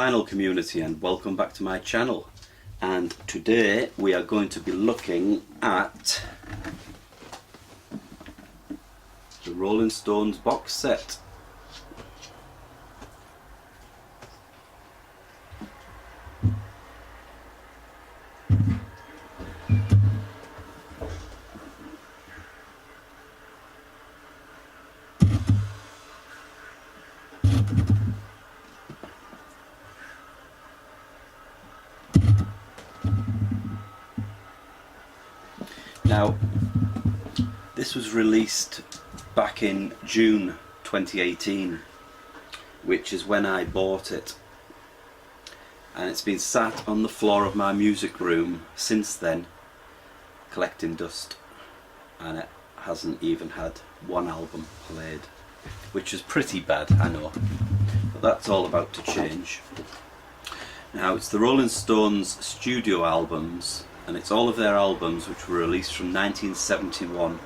vinyl community, and welcome back to my channel. And today we are going to be looking at the Rolling Stones box set. Now, this was released back in June 2018, which is when I bought it, and it's been sat on the floor of my music room since then, collecting dust, and it hasn't even had one album played, which is pretty bad, I know, but that's all about to change. Now, it's the Rolling Stones studio albums, and it's all of their albums which were released from 1971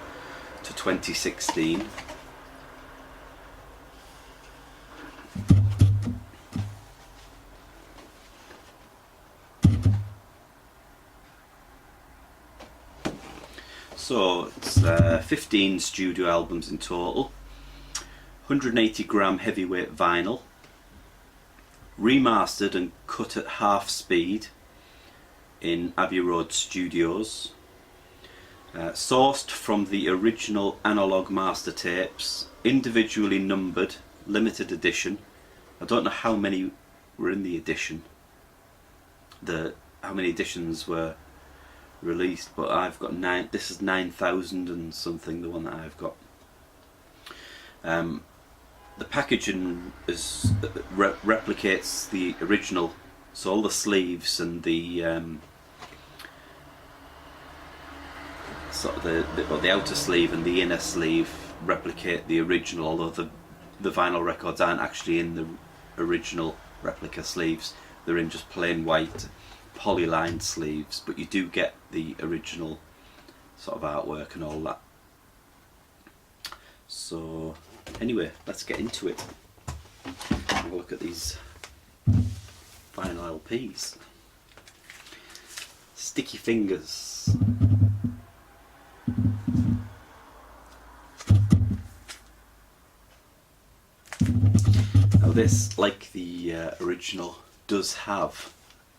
to 2016. So it's 15 studio albums in total, 180 gram heavyweight vinyl, remastered and cut at half speed in Abbey Road Studios, sourced from the original analog master tapes, individually numbered, limited edition. I don't know how many were in the edition, how many editions were released, but I've got 9. This is 9,000 and something, the one that I've got. The packaging replicates the original, so all the sleeves and the sort of the outer sleeve and the inner sleeve replicate the original, although the vinyl records aren't actually in the original replica sleeves. They're in just plain white polylined sleeves, but you do get the original sort of artwork and all that. So anyway, let's get into it. Have a look at these vinyl LPs. Sticky fingers. Now this, like the original, does have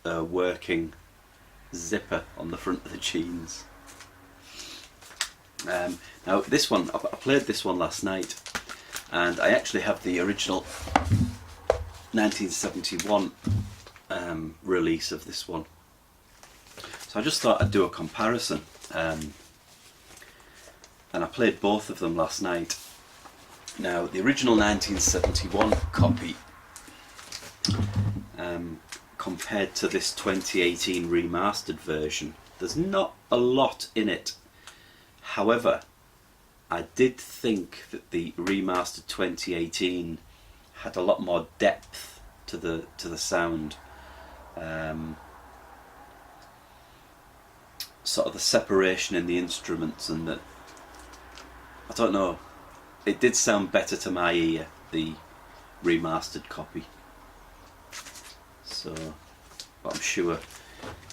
a working zipper on the front of the jeans. Now this one, I played this one last night, and I actually have the original 1971 release of this one. So I just thought I'd do a comparison, and I played both of them last night. Now the original 1971 copy, compared to this 2018 remastered version, there's not a lot in it. However, I did think that the remastered 2018 had a lot more depth to the sound. Sort of the separation in the instruments, and that, I don't know, it did sound better to my ear, the remastered copy. So, but I'm sure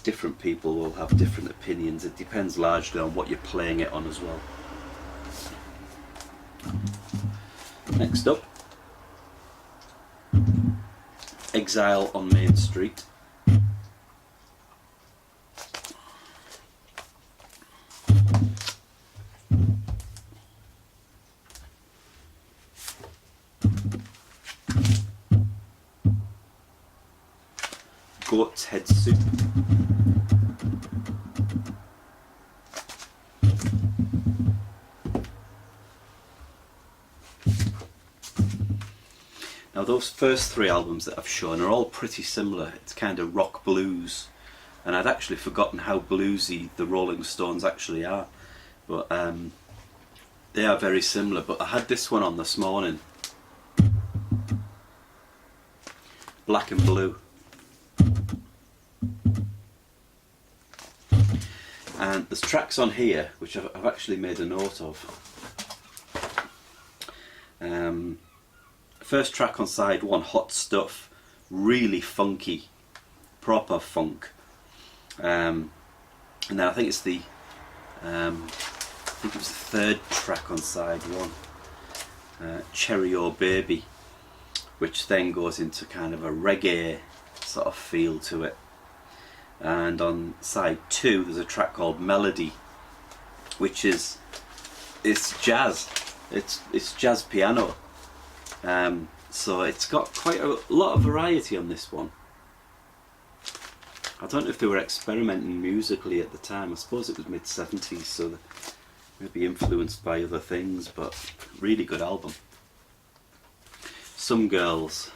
different people will have different opinions. It depends largely on what you're playing it on as well. Next up, Exile on Main Street. Goat's Head Soup. Now those first 3 albums that I've shown are all pretty similar. It's kind of rock blues, and I'd actually forgotten how bluesy the Rolling Stones actually are, but they are very similar. But I had this one on this morning, Black and Blue. And there's tracks on here which I've actually made a note of. First track on side 1, Hot Stuff, really funky, proper funk. And then I think it's the I think it was the third track on side one, Cherry or Baby, which then goes into kind of a reggae sort of feel to it. And on side two there's a track called Melody, which is, it's jazz, it's jazz piano. So it's got quite a lot of variety on this one. I don't know if they were experimenting musically at the time. I suppose it was mid-70s, so maybe influenced by other things, but really good album. Some Girls.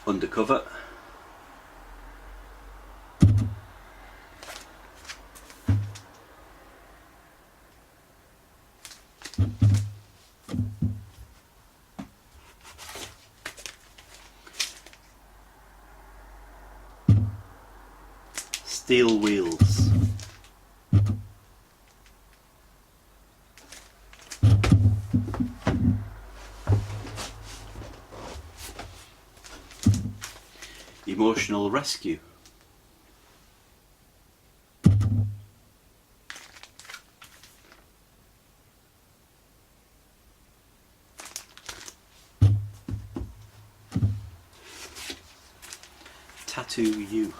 Undercover. Steel Wheels. Emotional Rescue. Tattoo You.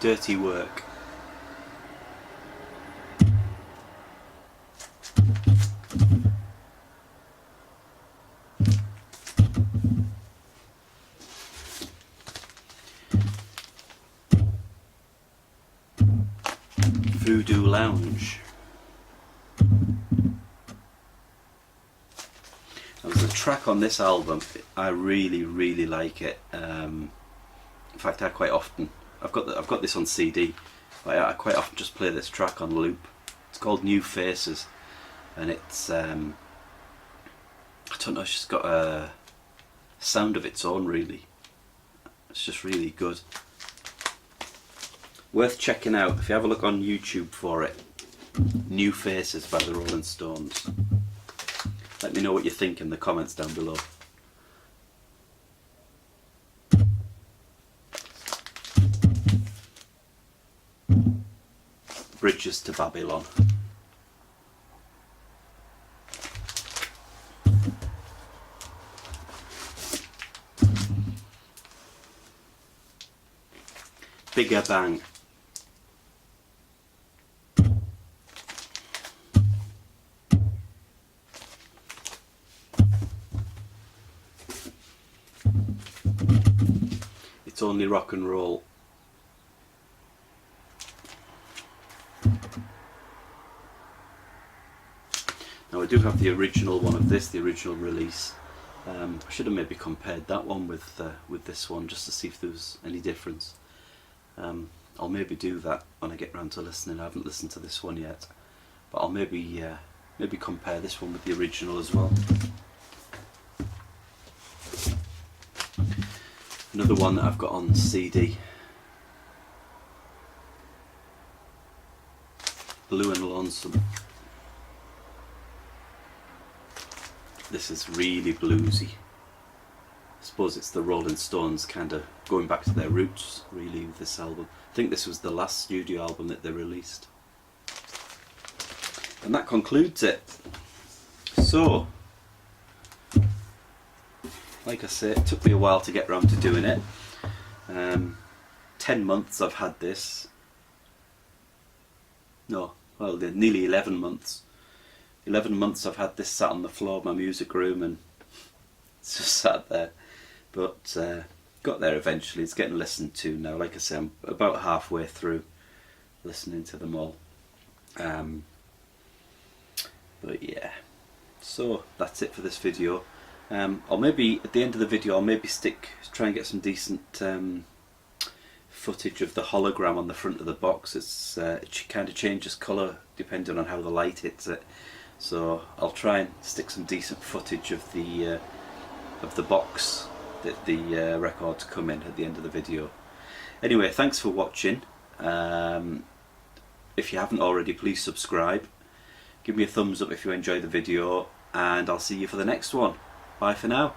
Dirty Work. Voodoo Lounge. There's a track on this album, I really like it. In fact, I quite often, I've got this on CD. I quite often just play this track on loop. It's called New Faces, and it's I don't know, it's just got a sound of its own really. It's just really good. Worth checking out if you have a look on YouTube for it. New Faces by the Rolling Stones. Let me know what you think in the comments down below. Bridges to Babylon. Bigger Bang. It's Only Rock and Roll. Now I do have the original one of this, the original release. I should have maybe compared that one with this one just to see if there was any difference. I'll maybe do that when I get round to listening. I haven't listened to this one yet, but I'll maybe compare this one with the original as well. Another one that I've got on CD. Blue and Lonesome. This is really bluesy. I suppose it's the Rolling Stones kind of going back to their roots really with this album. I think this was the last studio album that they released. And that concludes it. So, like I say, it took me a while to get around to doing it. 10 months I've had this. No, well, nearly 11 months. 11 months I've had this sat on the floor of my music room and it's just sat there. But got there eventually. It's getting listened to now. Like I say, I'm about halfway through listening to them all. But yeah, so that's it for this video. I'll maybe at the end of the video I'll maybe try and get some decent footage of the hologram on the front of the box. It kind of changes colour depending on how the light hits it. So I'll try and stick some decent footage of the box that the records come in at the end of the video. Anyway, thanks for watching. If you haven't already, please subscribe. Give me a thumbs up if you enjoyed the video, and I'll see you for the next one. Bye for now.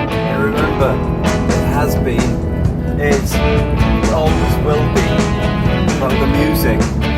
And remember, it has been, is, always will be about the music.